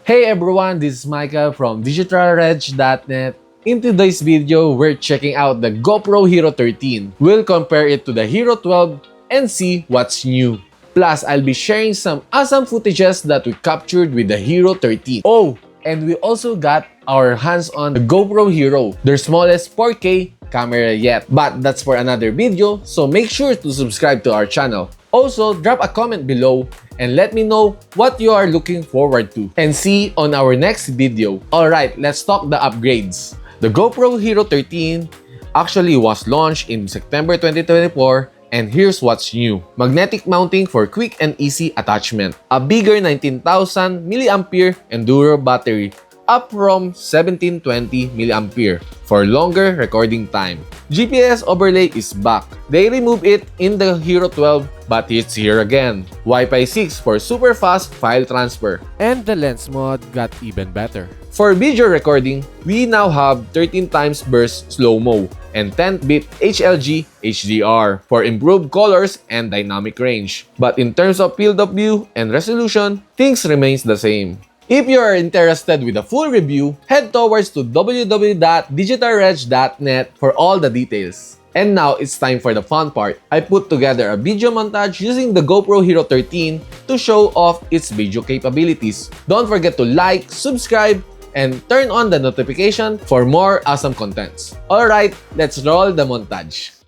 Hey everyone, this is Micah from digitalreg.net. In today's video, we're checking out the GoPro Hero 13. We'll compare it to the Hero 12 and see what's new. Plus, I'll be sharing some awesome footages that we captured with the Hero 13. Oh, and we also got our hands on the GoPro Hero, their smallest 4K camera yet. But that's for another video, so make sure to subscribe to our channel. Also, drop a comment below and let me know what you are looking forward to and see on our next video. Alright, let's talk the upgrades. The GoPro Hero 13 actually was launched in September 2024 and here's what's new. Magnetic mounting for quick and easy attachment. A bigger 19,000 mAh Enduro battery up from 1720 mAh for longer recording time. GPS overlay is back. They removed it in the Hero 12 but it's here again. Wi-Fi 6 for super fast file transfer. And the lens mode got even better. For video recording, we now have 13 times burst slow-mo and 10-bit HLG HDR for improved colors and dynamic range. But in terms of field of view and resolution, things remains the same. If you are interested with a full review, head towards to www.digitalreg.net for all the details. And now it's time for the fun part. I put together a video montage using the GoPro Hero 13 to show off its video capabilities. Don't forget to like, subscribe, and turn on the notification for more awesome contents. Alright, let's roll the montage.